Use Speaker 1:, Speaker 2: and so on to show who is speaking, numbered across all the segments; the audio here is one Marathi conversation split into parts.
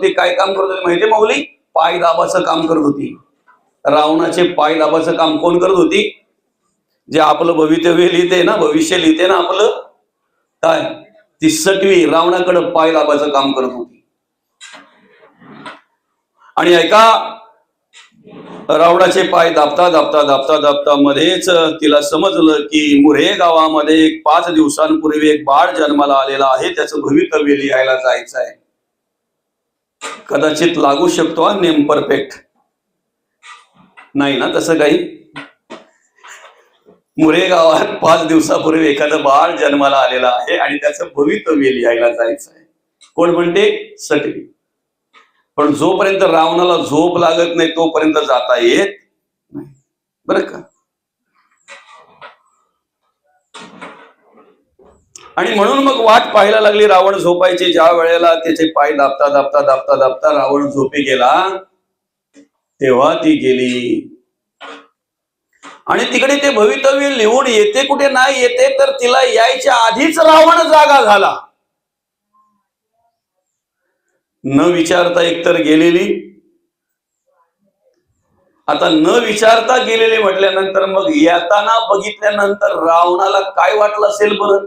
Speaker 1: होती, काय काम करत होती माहितीये माऊली? पाय दाबाचं काम करत होती. रावणाचे पाय दाबाचं काम कोण करत होती? जे आपलं भवितव्य लिहिते ना, भविष्य लिहिते ना आपलं, काय ती सटवी रावणाकडे पाय दाबाचं काम करत होती. आणि ऐका, रावणाचे पाय दाबता दाबता दाबता दाबता मध्येच तिला समजलं की मुरे गावामध्ये 5 दिवसांपूर्वी एक बाळ जन्माला आलेला आहे, त्याचं भवितव्य लिहायला जायचं आहे. कदाचित लागू शकतो हा नेम परफेक्ट, नाही ना तसं काही? मुरे गावात 5 दिवसापूर्वी एखादं बाळ जन्माला आलेलं आहे आणि त्याचं भवितव्य लिहायला जायचं आहे. कोण म्हणते? सटवी. पण जोपर्यंत रावणाला झोप लागत नाही तोपर्यंत जाता येत नाही, बरं का? आणि म्हणून मग वाट पाहायला लागली रावण झोपायची. ज्या वेळेला त्याचे पाय दाबता दाबता दाबता दाबता रावण झोपी गेला, तेव्हा ती गेली. आणि तिकडे ते भवितव्य लिहून येते कुठे नाही येते, तर तिला यायच्या आधीच रावण जागा झाला. न विचारता एकतर गेलेली, आता न विचारता गेलेली म्हटल्यानंतर मग येताना बघितल्यानंतर रावणाला काय वाटलं असेल बरं?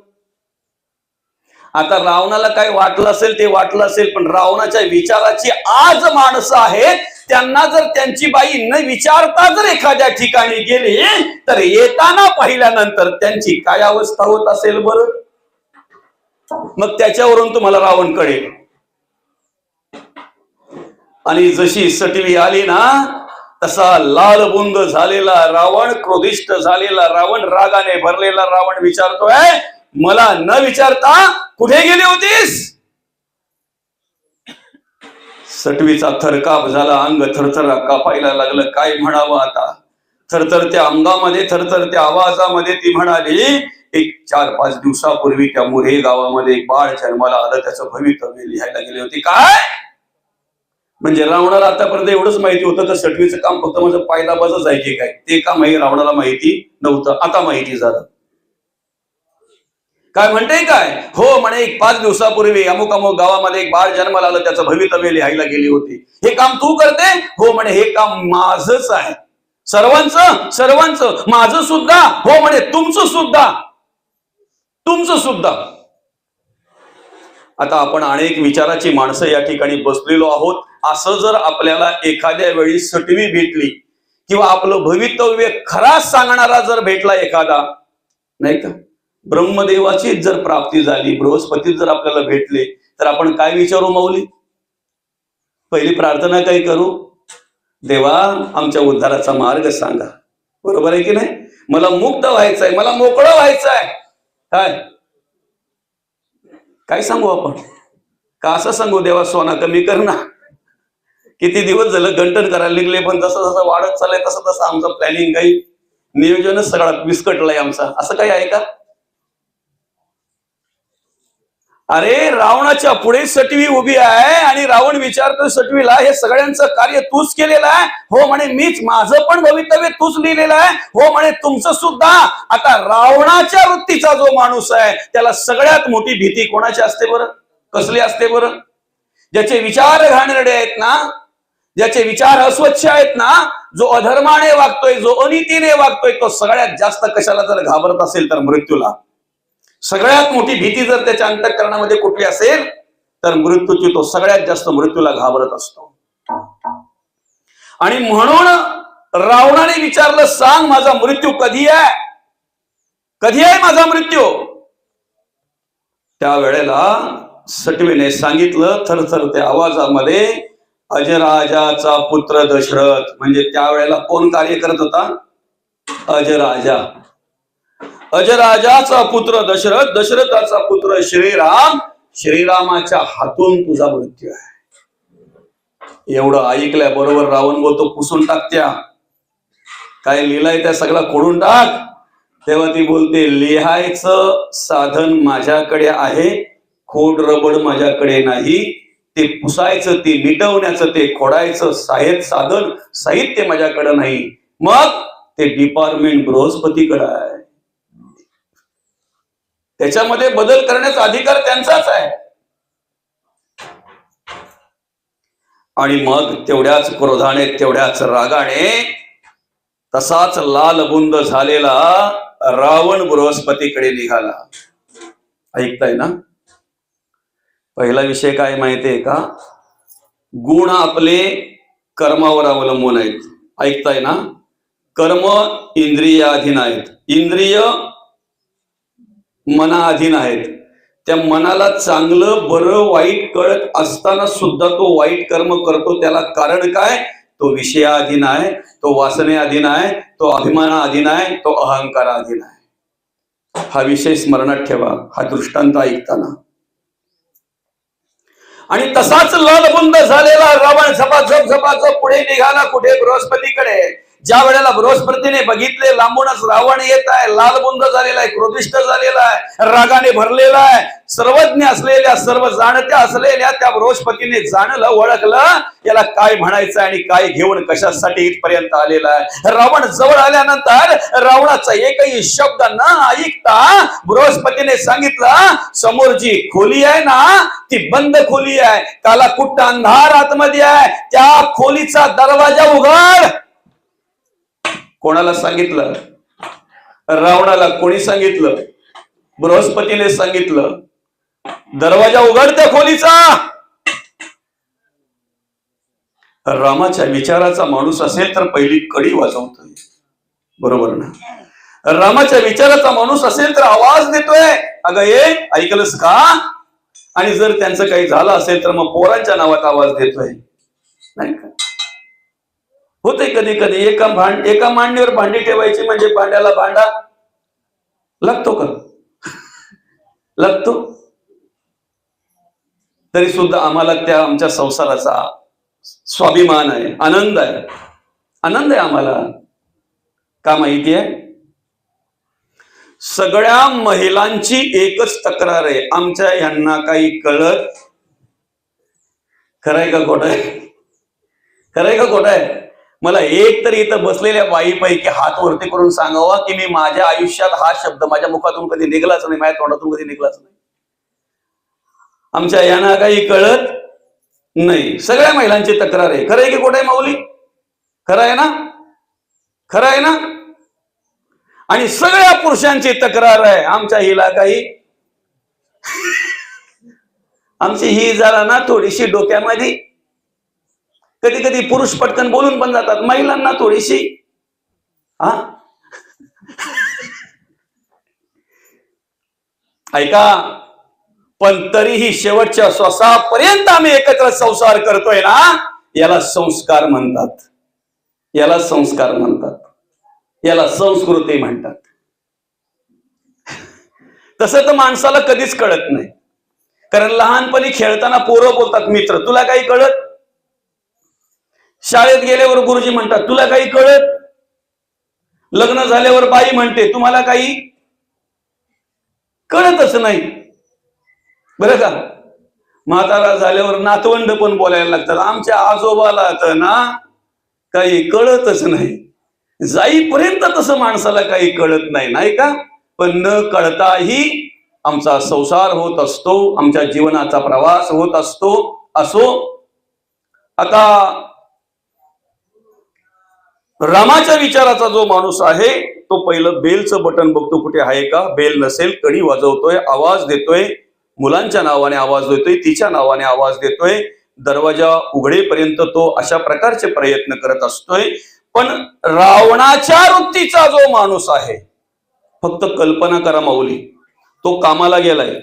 Speaker 1: आता रावणाला काय वाटलं असेल ते वाटलं असेल, पण रावणाच्या विचाराची आज माणसं आहेत, त्यांना जर त्यांची बाई न विचारता जर एखाद्या ठिकाणी गेली तर येताना पाहिल्यानंतर त्यांची काय अवस्था होत असेल बरं? मग त्याच्यावरून तुम्हाला रावण कळेल. आणि जशी सटवी आली ना, तसा लालबुंद झालेला रावण, क्रोधिष्ठ झालेला रावण, रागाने भरलेला रावण विचारतोय, मला न विचारता कुठे गेली होतीस? सटवीचा थरकाप झाला, अंग थरथर कापायला लागलं. काय म्हणावं आता? थरथरत्या अंगामध्ये, थरथरत्या आवाजामध्ये ती म्हणाली, एक 4-5 दिवसापूर्वी त्या मुरे गावामध्ये एक बाळ जन्माला आलं, त्याचं भवितव्य लिहायला गेले होते. काय म्हणजे रावणाला आतापर्यंत एवढंच माहिती होतं तर सटवीचं काम फक्त माझं पाय दाबाचंच आहे की काय? ते काम रावणाला माहिती नव्हतं, आता माहिती झालं. काय म्हणते काय? हो म्हणे, 5 दिवसापूर्वी अमुक अमुक गावामध्ये एक बाळ जन्माला आलं, त्याचं भवितव्य लिहायला गेली होती. हे काम तू करते? हो म्हणे, हे काम माझंच आहे. सर्वांचं सर्वांचं, माझं सुद्धा? हो म्हणे, तुमचं सुद्धा, तुमचं सुद्धा. आता आपण अनेक विचाराची माणसं या ठिकाणी बसलेलो आहोत. असं जर आपल्याला एखाद्या वेळी सटवी भेटली किंवा आपलं भवितव्य खरा सांगणारा जर भेटला एखादा, नाही का, ब्रह्मदेवाची जर प्राप्ती झाली, बृहस्पती जर आपल्याला भेटले, तर आपण काय विचारू माऊली? पहिली प्रार्थना काय करू? देवा, आमच्या उद्धाराचा मार्ग सांगा. बरोबर आहे की नाही? मला मुक्त व्हायचंय, मला मोकळं व्हायचंय. काय काय सांगू आपण? का असं सांगू, देवा सोना कमी कर ना? किती दिवस झालं गंटन करायला निघले, पण जसं जसं वाढत चाललंय तसं तसं आमचं प्लॅनिंग काही नियोजनच सगळं विस्कटलंय आमचा. असं काही आहे का? अरे, रावणाच्या पुढे सटवी उभी आहे आणि रावण विचारतोय सटवीला, हे सगळ्यांचं कार्य तूच केलेलं आहे? हो म्हणे, मीच. माझं पण भवितव्य तूच लिहिलेलं आहे? हो म्हणे, तुमचं सुद्धा. आता रावणाच्या वृत्तीचा जो माणूस आहे त्याला सगळ्यात मोठी भीती कोणाची असते बरं? कसली असते बरं? ज्याचे विचार घाणेरडे आहेत ना, ज्याचे विचार अस्वच्छ आहेत ना, जो अधर्माने वागतोय, जो अनितीने वागतोय, तो सगळ्यात जास्त कशाला जर घाबरत असेल तर मृत्यूला. सगळ्यात मोठी भीती जर त्याच्या अंतःकरणामध्ये कुठली असेल तर मृत्यूची. तो सगळ्यात जास्त मृत्यूला घाबरत असतो. आणि म्हणून रावणाने विचारलं, सांग माझा मृत्यू कधी आहे? कधी आहे माझा मृत्यू? त्यावेळेला सटवीने सांगितलं थरथरत्या आवाजामध्ये, अजराजाचा पुत्र दशरथ. म्हणजे त्यावेळेला कोण कार्य करत होता? अजराजा. अजराजाचा पुत्र दशरथ, दशरथाचा पुत्र श्रीराम, श्रीरामाच्या हातून तुझा मृत्यू आहे. एवढं ऐकल्या बरोबर रावण बोलतो, पुसून टाकत्या. काय लिहिलंय त्या सगळं खोडून टाक. तेव्हा ती बोलते, लिहायचं साधन माझ्याकडे आहे, खोड रबड माझ्याकडे नाही. ते पुसायचं, ते मिटवण्याचं, ते खोडायचं साहित्य माझ्याकडे नाही. मग ते डिपार्टमेंट बृहस्पतीकडे आहे, त्याच्यामध्ये बदल करण्याचा अधिकार त्यांचाच आहे. आणि मग तेवढ्याच क्रोधाने तेवढ्याच रागाने तसाच लालबुंद झालेला रावण बृहस्पतीकडे निघाला. ऐकताय ना? पहिला विषय काय माहितीये का? गुण आपले कर्मावर अवलंबून आहेत. ऐकताय ना? कर्म इंद्रियाधीन आहेत, इंद्रिय मनाधीन आहेत. त्या मनाला चांगलं बरं वाईट कळत असताना सुद्धा तो वाईट कर्म करतो. त्याला कारण काय? तो विषयाधीन आहे, तो वासनेअधीन आहे, तो अभिमानाधीन आहे, तो अहंकाराधीन आहे. हा विषय स्मरणात ठेवा, हा दृष्टांत ऐकताना. आणि तसाच लालबुंद झालेला रावण झपाझप पुढे निघाला. कुठे? बृहस्पतीकडे. ज्या वेळेला बृहस्पतीने बघितले लांबूनच रावण येत आहे, लालबुंद झालेला आहे, क्रोधिष्ठ झालेला आहे, रागाने भरलेला आहे, सर्वज्ञ असलेल्या सर्व जाणत्या असलेल्या त्या बृहस्पतीने जाणलं, ओळखलं याला काय म्हणायचं आणि काय घेऊन कशासाठी इथपर्यंत आलेला आहे. रावण जवळ आल्यानंतर रावणाचा एकही शब्द न ऐकता बृहस्पतीने सांगितलं, समोर जी खोली आहे ना ती बंद खोली आहे, काला कुट्ट अंधार आतमध्ये आहे, त्या खोलीचा दरवाजा उघड. कोणाला सांगितलं? रावणाला. कोणी सांगितलं? बृहस्पतीने सांगितलं. दरवाजा उघड त्या खोलीचा. रामाच्या विचाराचा माणूस असेल तर पहिली कडी वाजवतोय, बरोबर ना? रामाच्या विचाराचा माणूस असेल तर आवाज देतोय, अगं ये ऐकलंस का? आणि जर त्यांचं काही झालं असेल तर मग पोरांच्या नावात आवाज देतोय, नाही का? होते कधी कधी एका मांडीवर भांडी ठेवायची म्हणजे भांड्याला भांडा लागतो का? लागतो. तरी सुद्धा आम्हाला त्या आमच्या संसाराचा स्वाभिमान आहे, आनंद आहे, आनंद आहे आम्हाला. का माहिती आहे? सगळ्या महिलांची एकच तक्रार आहे, आमच्या यांना काही कळत. खरंय का खोट आहे? खरंय का खोट आहे? मला एक तरी इथं बसलेल्या बाईपैकी हात वरती करून सांगावा की मी माझ्या आयुष्यात हा शब्द माझ्या मुखातून कधी निघलाच नाही, माझ्या तोंडातून कधी निघलाच नाही. आमच्या यांना काही कळत नाही. सगळ्या महिलांची तक्रार आहे. खरं आहे की खोटं आहे माऊली? खरं आहे ना? खरं आहे ना? आणि सगळ्या पुरुषांची तक्रार आहे, आमच्या हिला काही आमची ही जरा ना थोडीशी डोक्यामध्ये, कधी कधी पुरुष पटकन बोलून पण जातात, महिलांना थोडीशी ऐका. पण तरीही शेवटच्या श्वासापर्यंत आम्ही एकत्र संसार करतोय ना, याला संस्कार म्हणतात, याला संस्कार म्हणतात, याला संस्कृती म्हणतात. तसं तर माणसाला कधीच कळत नाही. कारण लहानपणी खेळताना पोरं बोलतात, मित्र तुला काही कळत? शाळेत गेल्यावर गुरुजी म्हणतात तुला काही कळत? लग्न झाल्यावर बाई म्हणते तुम्हाला काही कळतच नाही, बरं का? म्हातारा झाल्यावर नातवंड पण बोलायला लागतात, आमच्या आजोबाला तर ना काही कळतच नाही. जाईपर्यंत तसं माणसाला काही कळत नाही, नाही का? पण न कळताही आमचा संसार होत असतो, आमच्या जीवनाचा प्रवास होत असतो. असो, आता रामाच्या विचाराचा जो माणूस आहे तो पहिलं बेलचं बटन बघतो, कुठे आहे का? बेल नसेल, कडी वाजवतोय, आवाज देतोय, मुलांच्या नावाने आवाज देतोय, तिच्या नावाने आवाज देतोय, दरवाजा उघडेपर्यंत तो अशा प्रकारचे प्रयत्न करत असतोय. पण रावणाच्या वृत्तीचा जो माणूस आहे, फक्त कल्पना करा माऊली, तो कामाला गेलाय,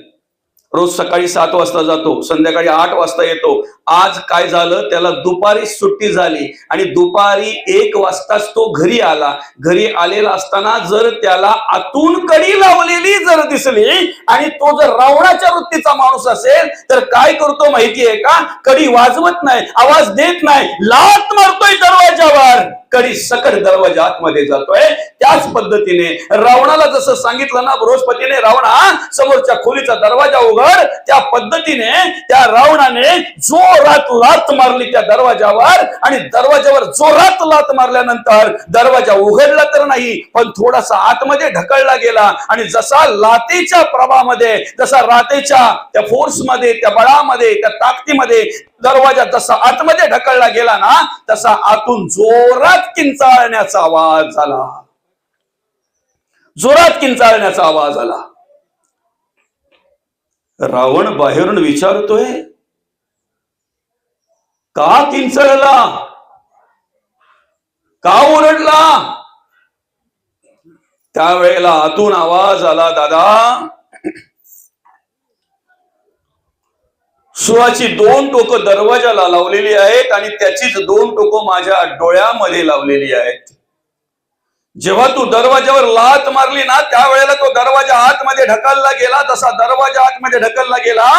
Speaker 1: रोज सकाळी 7 वाजता जातो, संध्याकाळी 8 वाजता येतो. आज काय झालं, त्याला दुपारी सुट्टी झाली आणि दुपारी 1 वाजताच तो घरी आला. घरी आलेला असताना जर त्याला आतून कडी लावलेली जर दिसली आणि तो जर रावणाच्या वृत्तीचा माणूस असेल तर काय करतो माहितीये का? कडी वाजवत नाही, आवाज देत नाही, लाथ मारतोय दरवाजावर, कडी सकट दरवाजा आतमध्ये जातोय. त्याच पद्धतीने रावणाला जसं सांगितलं ना बृहस्पतीने, रावणा समोरच्या खोलीचा दरवाजा उघड, त्या पद्धतीने त्या रावणाने जोर जोरात लात मारली त्या दरवाजावर, आणि दरवाजावर जोरात लात मारल्यानंतर दरवाजा उघडला तर नाही, पण थोडासा आतमध्ये ढकलला गेला. आणि जसा लातेच्या प्रभावामध्ये, जसा लातेच्या त्या फोर्समध्ये, त्या बळामध्ये, त्या ताकदीमध्ये दरवाजा जसा आतमध्ये ढकलला गेला ना, तसा आतून जोरात किंचाळण्याचा आवाज झाला. जोरात किंचाळण्याचा आवाज आला. रावण बाहेरून विचारतोय, का किंचाळला, का ओरडला? त्यावेळेला आतून आवाज आला, दादा, सुळाची 2 टोकं दरवाजाला लावलेली आहेत आणि त्याचीच 2 टोकं माझ्या डोळ्यामध्ये लावलेली आहेत. जेव्हा तू दरवाजावर लात मारली ना, त्यावेळेला तो दरवाजा आतमध्ये ढकलला गेला. तसा दरवाजा आतमध्ये ढकलला गेला,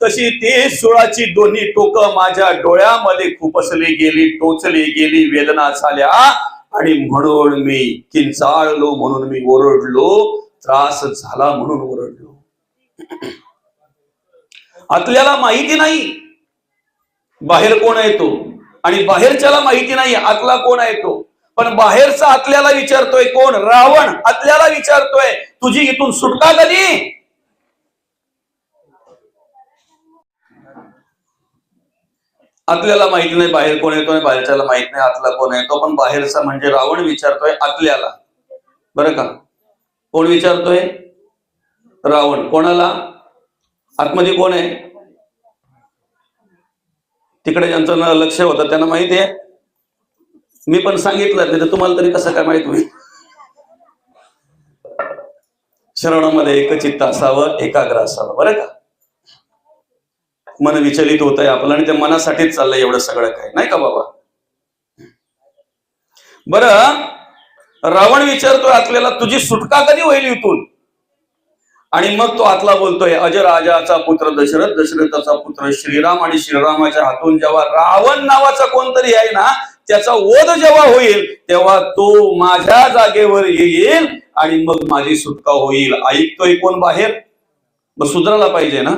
Speaker 1: तशी ती सुळाची 2 टोकं माझ्या डोळ्यामध्ये खुपसली गेली, टोचली गेली, वेदना झाल्या, आणि म्हणून मी किंचाळलो, म्हणून मी ओरडलो, त्रास झाला म्हणून ओरडलो. आतल्याला माहिती नाही बाहेर कोण आहे तो, आणि बाहेरच्याला माहिती नाही आतला कोण आहे तो. पण बाहेरचा आतल्याला विचारतोय, कोण? रावण आतल्याला विचारतोय, तुझी इथून सुटका कधी? आतल्याला माहिती नाही बाहेर कोण येतोय, बाहेरच्याला माहित नाही आतला कोण येतो. पण बाहेरचा म्हणजे रावण विचारतोय आतल्याला, बरं का? कोण विचारतोय? रावण. कोणाला? आतमध्ये कोण आहे? तिकडे ज्यांचं लक्ष होतं त्यांना माहिती आहे. मी पण सांगितलं, नाही तर तुम्हाला तरी कसं काय माहित होईल? श्रवणामध्ये एकचित्त असावं, एकाग्र असावं, बरं का? मन विचलित होत आहे आपलं, आणि त्या मनासाठीच चाललंय एवढं सगळं काय, नाही का बाबा? बरं, रावण विचारतोय आतल्याला, तुझी सुटका कधी होईल इथून? आणि मग तो आतला बोलतोय, अजराजाचा पुत्र दशरथ, दशरथाचा पुत्र श्रीराम, आणि श्रीरामाच्या हातून जेव्हा रावण नावाचा कोणतरी आहे ना, त्याचा वध जेव्हा होईल, तेव्हा तो माझ्या जागेवर येईल आणि मग माझी सुटका होईल. ऐकतोय कोण बाहेर? मग सुधारला पाहिजे ना,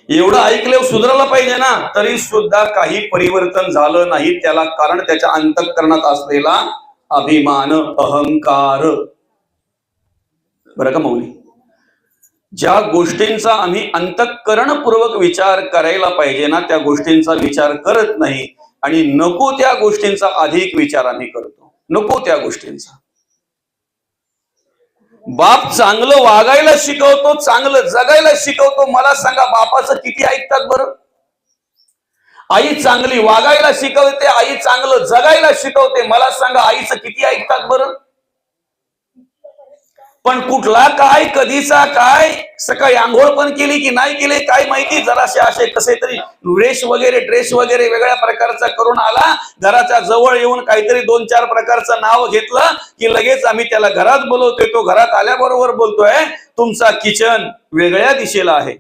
Speaker 1: एवढं ऐकल्यावर सुधारला पाहिजे ना. तरी सुद्धा काही परिवर्तन झालं नाही. त्याला कारण त्याच्या अंतःकरणात असलेला अभिमान, अहंकार, बरं का मौली? ज्या गोष्टींचा आम्ही अंतःकरणपूर्वक विचार करायला पाहिजे ना, त्या गोष्टींचा विचार करत नाही, आणि नको त्या गोष्टींचा अधिक विचार आम्ही करतो. नको त्या गोष्टींचा. बाप चांगलं वागायला शिकवतो, चांगलं जगायला शिकवतो. मला सांगा, बापाचं किती ऐकतात बरं? आई चांगली वागायला शिकवते, आई चांगलं जगायला शिकवते. मला सांगा, आईचं किती ऐकतात बरं? पण कुठला काय, कधीचा काय, सकाळी आंघोळ पण केली की नाही केली काय माहिती, जराशे असे कसे तरी ड्रेस वगैरे वेगळ्या प्रकारचा करून आला, घराच्या जवळ येऊन काहीतरी 2-4 प्रकारचं नाव घेतलं की लगेच आम्ही त्याला घरात बोलवतोय. तो घरात आल्याबरोबर बोलतोय, तुमचा किचन वेगळ्या दिशेला आहे.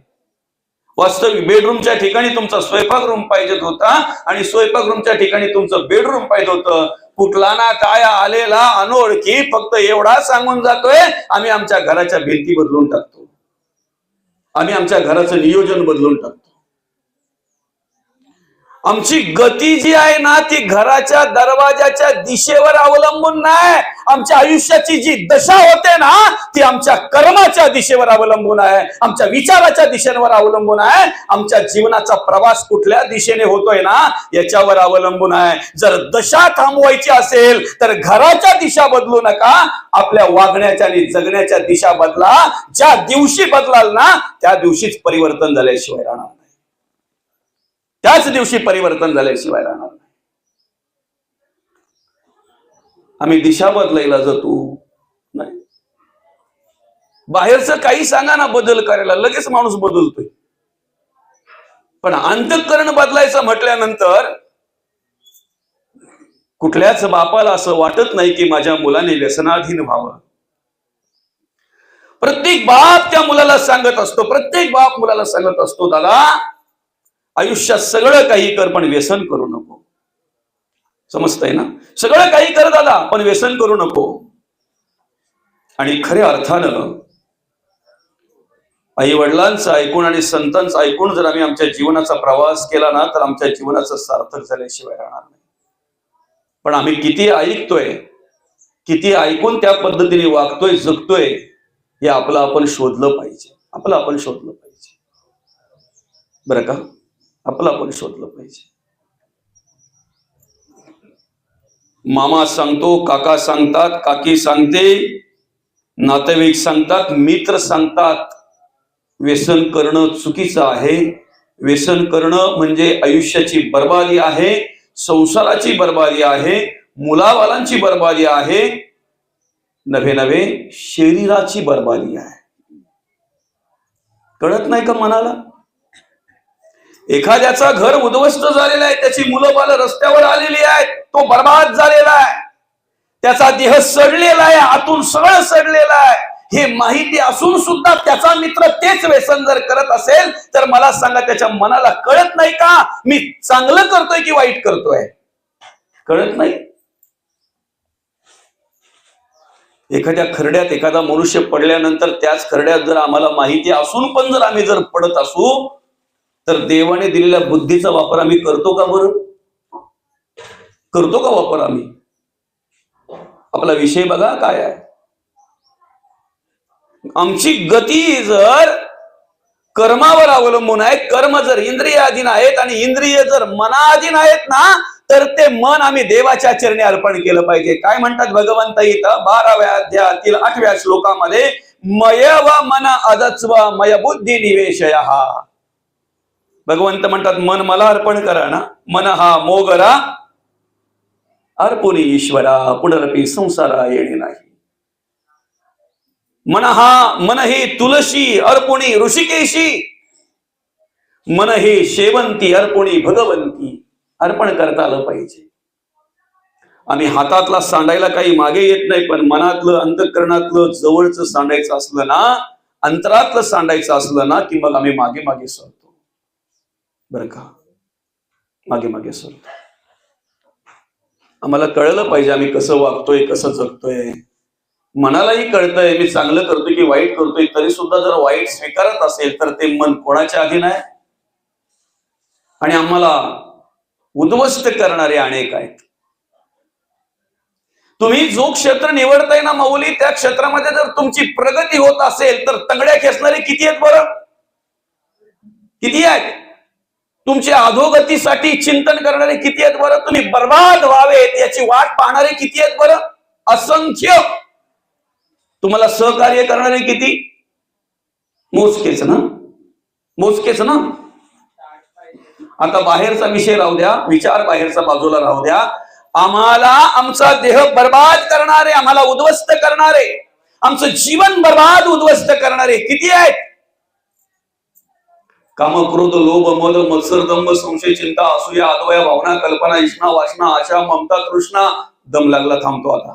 Speaker 1: वास्तविक बेडरूमच्या ठिकाणी तुमचा स्वयंपाक रूम पाहिजे होता, आणि स्वयंपाक रूमच्या ठिकाणी तुमचं बेडरूम पाहिजे होतं. कुठला ना काय आलेला अनोळखी फक्त एवढा सांगून जातोय, आम्ही आमच्या घराच्या भिंती बदलून टाकतो, आम्ही आमच्या घराचं नियोजन बदलून टाकतो. आमची गती जी आहे ना, ती घराच्या दरवाजाच्या दिशेवर अवलंबून नाही. आमच्या आयुष्याची जी दशा होते ना, ती आमच्या कर्माच्या दिशेवर अवलंबून आहे, आमच्या विचाराच्या दिशेवर अवलंबून आहे. आमच्या जीवनाचा प्रवास कुठल्या दिशेने होतोय ना, याच्यावर अवलंबून आहे. जर दशा थांबवायची असेल तर घराच्या दिशा बदलू नका, आपल्या वागण्याच्या आणि जगण्याच्या दिशा बदला. ज्या दिवशी बदलाल ना, त्या दिवशीच परिवर्तन झाल्याशिवाय राहणार नाही. त्याच दिवशी परिवर्तन झाल्याशिवाय राहणार नाही. आम्ही दिशा बदलायला जातो नाही. बाहेरचं काही सांगा ना बदल करायला, लगेच माणूस बदलतोय. पण अंतःकरण बदलायचं म्हटल्यानंतर कुठल्याच बापाला असं वाटत नाही की माझ्या मुलाने व्यसनाधीन व्हावं. प्रत्येक बाप त्या मुलाला सांगत असतो, प्रत्येक बाप मुलाला सांगत असतो, दादा आयुष्यात सगळं काही कर पण व्यसन करू नको. समजतंय ना? सगळं काही कर दादा, पण व्यसन करू नको. आणि खऱ्या अर्थानं आई वडिलांचं ऐकून आणि संतांचं ऐकून जर आम्ही आमच्या जीवनाचा प्रवास केला ना, तर आमच्या जीवनाचं सार्थक झाल्याशिवाय राहणार नाही. पण आम्ही किती ऐकतोय, किती ऐकून त्या पद्धतीने वागतोय, जगतोय, हे आपलं आपण शोधलं पाहिजे. आपलं आपण शोधलं पाहिजे, बरं का? आपलं आपण शोधलं पाहिजे. मामा सांगतो, काका सांगतात, काकी सांगते, नातेवाईक सांगतात, मित्र सांगतात, व्यसन करणं चुकीचं आहे. व्यसन करणं म्हणजे आयुष्याची बर्बादी आहे, संसाराची बर्बादी आहे, मुलाबालांची बर्बादी आहे, नव्हे नव्हे शरीराची बर्बादी आहे. कळत नाही का मनाला? एखाद्याचा घर उद्ध्वस्त झालेला आहे, त्याची मुलं बाळ रस्त्यावर आलेली आहेत, तो बर्बाद झालेला आहे, त्याचा देह सडलेला आहे, आतून सगळं सडलेलं आहे, हे माहिती असून सुद्धा त्याचा मित्र तेच व्यसन जर करत असेल, तर मला सांगा, त्याच्या मनाला कळत नाही का मी चांगलं करतोय की वाईट करतोय? कळत नाही. एखाद्या खरड्यात एखादा मनुष्य पडल्यानंतर त्याच खरड्यात जर आम्हाला माहिती असून पण जर आम्ही जर पडत असू, तर देवाने दिलेल्या बुद्धीचा वापर आम्ही करतो का? बरं, करतो का वापर आम्ही? आपला विषय बघा काय आहे. आमची गती जर कर्मावर अवलंबून आहे, कर्म जर इंद्रियाधीन आहेत आणि इंद्रिय जर मनाधीन आहेत ना, तर ते मन आम्ही देवाच्या चरणी अर्पण केलं पाहिजे. काय म्हणतात भगवंत इथं 12व्या अध्यायातील 8व्या श्लोकामध्ये, मय व मन अदत्स्व मय बुद्धी निवेशयः. भगवंत म्हणतात, मन मला अर्पण करा ना, मन हा मोगरा अर्पुनी ईश्वरा, पुनरपी संसारा येणे नाही. मन हे तुलसी अर्पुणी ऋषिकेशी, मन हे शेवंती अर्पुणी भगवंती. अर्पण करता आलं पाहिजे. आम्ही हातातला सांडायला काही मागे येत नाही, पण मनातलं अंतःकरणातलं जवळचं सांडायचं असलं ना, अंतरातलं सांडायचं असलं ना, की मग आम्ही मागे मागे सरतो, बरं का? मागे मागे सरतो. आम्हाला कळलं पाहिजे आम्ही कसं वागतोय, कसं जगतोय. मनालाही कळतंय मी चांगलं करतोय की वाईट करतोय, तरी सुद्धा जर वाईट स्वीकारत असेल तर ते मन कोणाच्या अधीन आहे? आणि आम्हाला उद्ध्वस्त करणारे अनेक आहेत. तुम्ही जो क्षेत्र निवडताय ना माऊली, त्या क्षेत्रामध्ये जर तुमची प्रगती होत असेल तर तंगड्या खेचणारे किती आहेत बरं? किती आहेत? तुमच्या अधोगतीसाठी चिंतन करणारे किती आहेत बरं? तुम्ही बर्बाद व्हावेत याची वाट पाहणारे किती आहेत बरं? असंख्य. तुम्हाला सहकार्य करणारे किती? मोजकेच ना, मोजकेच ना. आता बाहेरचा विषय राहू द्या, विचार बाहेरचा बाजूला राहू द्या. आम्हाला आमचा देह बर्बाद करणारे, आम्हाला उद्ध्वस्त करणारे, आमचं जीवन बर्बाद उद्ध्वस्त करणारे किती आहेत? काम, क्रोध, लोभ, मद, मत्सर, दंभ, संशय, चिंता, असूया, अद्वया, भावना, कल्पना, इष्णा, वासना, आशा, ममता, तृष्णा. दम लागला, थांबतो आता.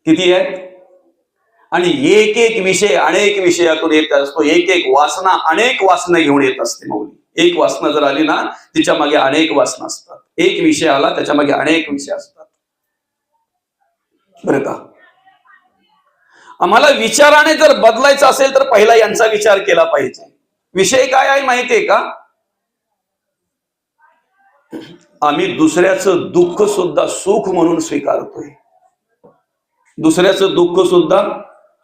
Speaker 1: किती आहेत? आणि एक एक विषय अनेक विषयातून येत असतो. एक एक वासना अनेक वासना घेऊन येत असते माऊली. एक वासना जर आली ना, तिच्या मागे अनेक वासना असतात. एक विषय आला त्याच्या मागे अनेक विषय असतात, बरं का? आम्हाला विचाराने जर बदलायचं असेल तर पहिला यांचा विचार केला पाहिजे. विषय काय आहे माहितीये का? आम्ही दुसऱ्याचं दुःख सुद्धा सुख म्हणून स्वीकारतोय. दुसऱ्याचं दुःख सुद्धा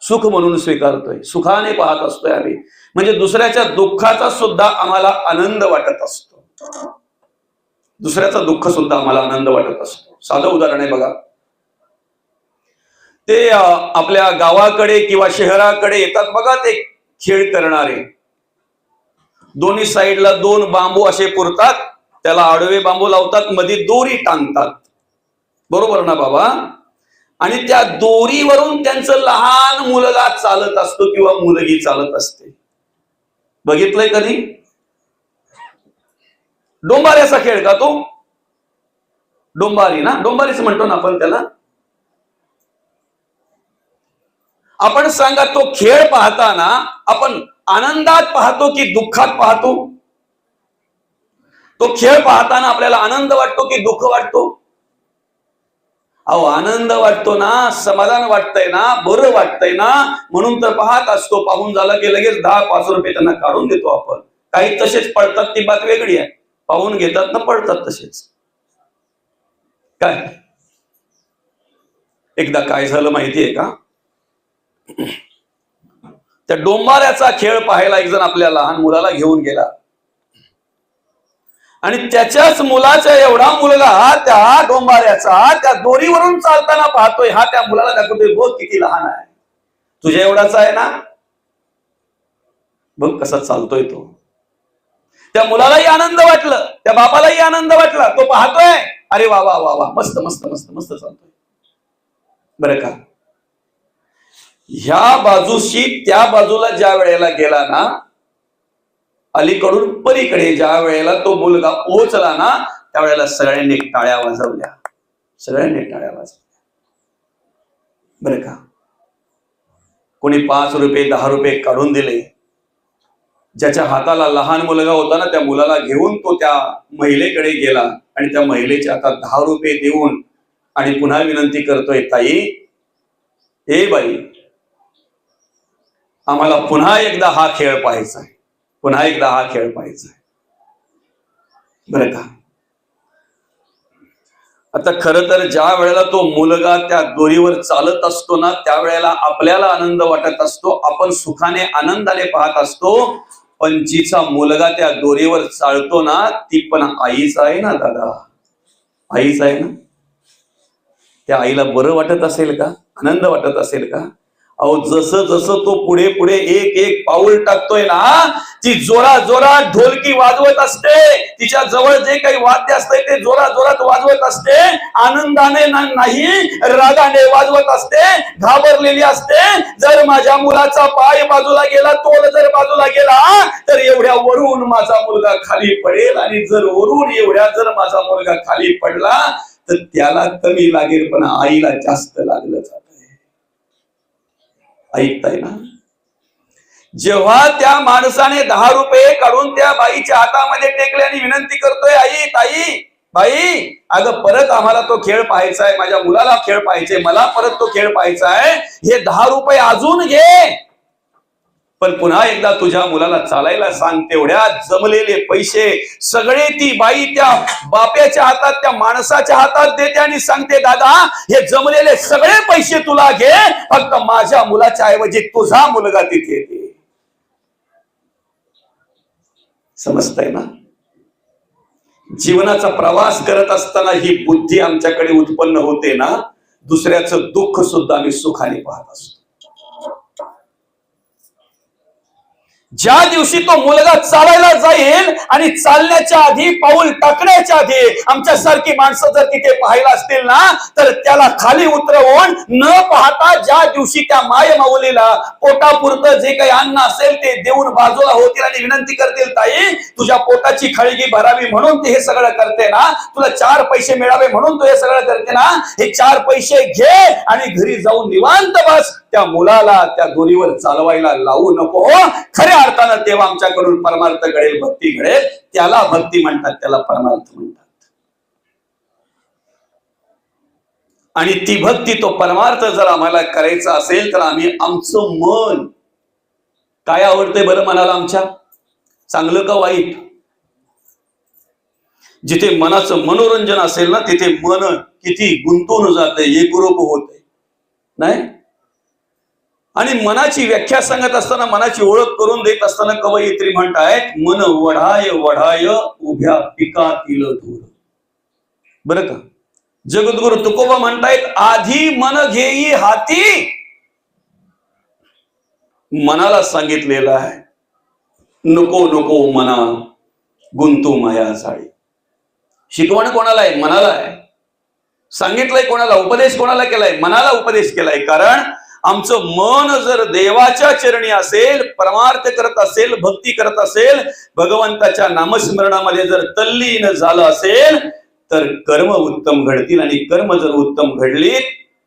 Speaker 1: सुख म्हणून स्वीकारतोय, सुखाने पाहत असतोय आम्ही. म्हणजे दुसऱ्याच्या दुःखाचा सुद्धा आम्हाला आनंद वाटत असतो. दुसऱ्याचा दुःख सुद्धा आम्हाला आनंद वाटत असतो. साधं उदाहरण आहे बघा. ते आपल्या गावाकडे किंवा शहराकडे येतात बघा ते खेळ करणारे. दोन्ही साईडला 2 बांबू असे पुरतात, त्याला आडवे बांबू लावतात, मध्ये दोरी टांगतात, बरोबर ना बाबा? आणि त्या दोरीवरून त्यांचं लहान मुलगा चालत असतो किंवा मुलगी चालत असते. बघितलंय कधी? डोंबाऱ्याचा खेळ का तो? डोंबारी ना, डोंबारीच म्हणतो ना आपण त्याला. आपण सांगा, तो खेळ पाहताना आपण आनंदात पाहतो की दुःखात पाहतो? तो खेळ पाहताना आपल्याला आनंद वाटतो की दुःख वाटतो? अहो आनंद वाटतो ना, समाधान वाटतंय ना, बरं वाटतंय ना, म्हणून तर पाहत असतो. पाहून झालं की लगेच 10-5 रुपये त्यांना काढून देतो आपण. काही तसेच पडतात, ती बात वेगळी आहे. पाहून घेतात ना, पडतात तसेच. काय एकदा काय झालं माहितीये का, त्या डोंबाऱ्याचा खेळ पाहायला एक जण आपल्या लहान मुलाला घेऊन गेला आणि त्याच्याच मुलाचा एवढा मुलगा त्या डोंबाऱ्याचा त्या दोरीवरून चालताना पाहतोय. हा त्या मुलाला दाखवतोय, बघ किती लहान आहे, तुझ्या एवढाचा आहे ना, बघ कसा चालतोय तो. त्या मुलालाही आनंद वाटलं, त्या बापालाही आनंद वाटला. तो पाहतोय, अरे वा वा वा वा, मस्त मस्त मस्त मस्त चालतोय. बरं का, ह्या बाजूशी त्या बाजूला ज्या वेळेला गेला ना, अलीकडून पलीकडे ज्या वेळेला तो मुलगा पोहोचला ना, त्यावेळेला सगळ्यांनी टाळ्या वाजवल्या, सगळ्यांनी टाळ्या वाजवल्या. बरं का, कोणी 5 रुपये 10 रुपये काढून दिले. ज्याच्या हाताला लहान मुलगा होता ना, त्या मुलाला घेऊन तो त्या महिलेकडे गेला आणि त्या महिलेच्या हातात 10 रुपये देऊन आणि पुन्हा विनंती करतोय, ताई, ए बाई, आम्हाला पुन्हा एकदा हा खेळ पाहायचा आहे, पुन्हा एकदा हा खेळ पाहायचा आहे. बरं का, आता खरं तर ज्या वेळेला तो मुलगा त्या दोरीवर चालत असतो ना, त्यावेळेला आपल्याला आनंद वाटत असतो, आपण सुखाने आनंदाने पाहत असतो. पण जिचा मुलगा त्या दोरीवर चालतो ना, ती पण आईच आहे ना दादा, आईच आहे ना. त्या आईला बरं वाटत असेल का, आनंद वाटत असेल का? अहो जसं जसं तो पुढे पुढे एक एक पाऊल टाकतोय ना, ती जोरा जोरात ढोलकी वाजवत असते. तिच्या जवळ जे काही वाद्य असते ते जोरा जोरात वाजवत असते. आनंदाने नाही, रागाने वाजवत असते, घाबरलेली असते. जर माझ्या मुलाचा पाय बाजूला गेला, तोल जर बाजूला गेला, तर एवढ्या वरून माझा मुलगा खाली पडेल, आणि जर वरून एवढ्या जर माझा मुलगा खाली पडला तर त्याला कमी लागेल, पण आईला जास्त लागलं जात. ऐकताय ना? जेव्हा त्या माणसाने 10 रुपये काढून त्या बाईच्या हातामध्ये टेकले आणि विनंती करतोय, आई, ताई, बाई, अगं परत आम्हाला तो खेळ पाहायचा आहे, माझ्या मुलाला खेळ पाहायचे, मला परत तो खेळ पाहायचा आहे, हे 10 रुपये अजून घे, पण पुन्हा एकदा तुझ्या मुलाला चालायला सांग. तेवढ्या जमलेले पैसे सगळे ती बाई त्या बाप्याच्या हातात, त्या माणसाच्या हातात देते आणि सांगते, दादा, हे जमलेले सगळे पैसे तुला घे, फक्त माझ्या मुलाच्या ऐवजी तुझा मुलगा तिथे दे. समजतंय ना? जीवनाचा प्रवास करत असताना ही बुद्धी आमच्याकडे उत्पन्न होते ना, दुसऱ्याचं दुःख सुद्धा आम्ही सुखाने पाहत असतो. ज्या दिवशी तो मुलगा चालायला जाईल आणि चालण्याच्या आधी, पाऊल टाकण्याच्या आधी आमच्यासारखी माणसं जर तिथे पाहायला असतील ना, तर त्याला खाली उतरवून न पाहता ज्या दिवशी त्या माय माऊलीला पोटापुरतं जे काही अन्न असेल ते देऊन बाजूला होतील आणि विनंती करतील, ताई, तुझ्या पोटाची खळगी भरावी म्हणून ते हे सगळं करते ना, तुला 4 पैसे मिळावे म्हणून तू हे सगळं करते ना, हे 4 पैसे घे आणि घरी जाऊन निवांत बस. त्या मुलाला त्या दोरीवर चालवायला लावू नको. खऱ्या अर्थानं तेव्हा आमच्याकडून परमार्थ घडेल, भक्ती घडेल. त्याला भक्ती म्हणतात, त्याला परमार्थ म्हणतात. आणि ती भक्ती, तो परमार्थ जर आम्हाला करायचा असेल तर आम्ही आमचं मन, काय आवडतंय बरं मनाला आमच्या, चांगलं का वाईट? जिथे मनाचं मनोरंजन असेल ना, तिथे मन किती गुंतून जाते, एकरूप होते, नाही? आणि मनाची व्याख्या सांगत असताना, मनाची ओळख करून देत असताना कवयित्री म्हणतायत, मन वढाय वढाय उभ्या पिकातील धूर. बरं का, जगद्गुरु तुकोबा म्हणतायत, आधी मन घेई हाती. मनाला सांगितलेलं आहे, नको नको मना गुंतू माया जाळी. शिकवण कोणाला आहे? मनाला आहे. सांगितलंय कोणाला? उपदेश कोणाला केलाय? मनाला उपदेश केलाय. कारण आमचं मन जर देवाच्या चरणी असेल, परमार्थ करत असेल, भक्ती करत असेल, भगवंताच्या नामस्मरणामध्ये जर तल्लीन झालं असेल, तर कर्म उत्तम घडतील. आणि कर्म जर उत्तम घडली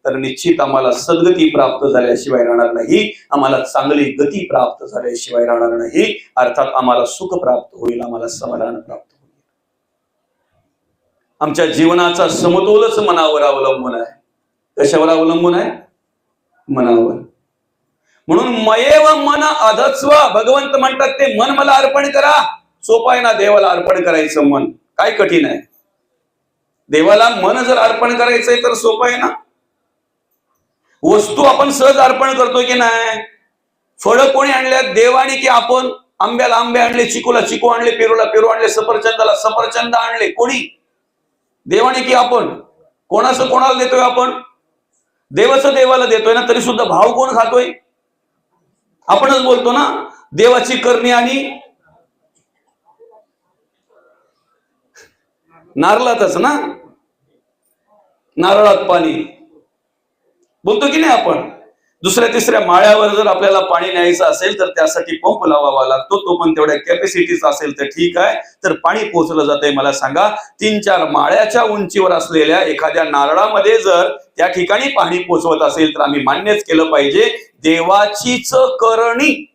Speaker 1: तर निश्चित आम्हाला सद्गती प्राप्त झाल्याशिवाय राहणार नाही, आम्हाला चांगली गती प्राप्त झाल्याशिवाय राहणार नाही. अर्थात आम्हाला सुख प्राप्त होईल, आम्हाला समाधान प्राप्त होईल. आमच्या जीवनाचा समतोलच मनावर अवलंबून आहे. कशावर अवलंबून आहे? मनावर. म्हणून मयेव मन अधस्व, भगवंत म्हणतात ते मन मला अर्पण करा. सोपं आहे ना देवाला अर्पण करायचं मन, काय कठीण आहे? देवाला मन जर अर्पण करायचंय तर सोपं आहे ना. वस्तू आपण सहज अर्पण करतो की नाही? फळं कोणी आणल्यात? देवाने की आपण? आंब्याला आंबे आणले, चिकूला चिकू आणले, पेरूला पेरू आणले, सफरचंदाला सफरचंद आणले, कोणी? देवाने की आपण? कोणाचं कोणाला देतोय आपण? देवाचं देवाला देतोय ना, तरी सुद्धा भाव कोण खातोय? आपणच बोलतो ना देवाची करणी आणि नारळातच ना, नारळात पाणी बोलतो की नाही आपण? दुसऱ्या तिसऱ्या माळ्यावर जर आपल्याला पाणी न्यायचं असेल तर त्यासाठी पंप लावावा लागतो, तो पण तेवढ्या कॅपॅसिटीचा असेल तर ठीक आहे, तर पाणी पोहोचलं जातंय. मला सांगा, 3-4 माळ्याच्या उंचीवर असलेल्या एखाद्या नारळामध्ये जर त्या ठिकाणी पाणी पोहोचवत असेल तर आम्ही मान्यच केलं पाहिजे देवाचीच करणी.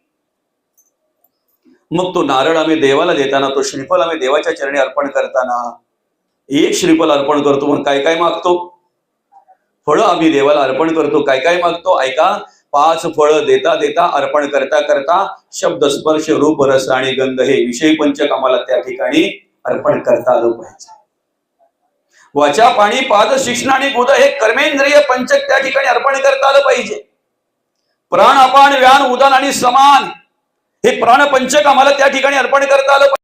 Speaker 1: मग तो नारळ आम्ही देवाला देताना, तो श्रीफळ आम्ही देवाच्या चरणी अर्पण करताना, एक श्रीफळ अर्पण करतो पण काय काय मागतो? फळं आम्ही देवाला अर्पण करतो, काय काय मागतो? ऐका, 5 फळं देता देता, अर्पण करता करता, शब्द स्पर्श रूप रस आणि गंध हे विषय पंचक आम्हाला त्या ठिकाणी अर्पण करता आलं पाहिजे. वाचा पाणी पाद शिक्षण आणि गुद हे कर्मेंद्रिय पंचक त्या ठिकाणी अर्पण करता आलं पाहिजे. प्राण अपान व्यान उदान आणि समान हे प्राणपंचक आम्हाला त्या ठिकाणी अर्पण करता आलं पाहिजे.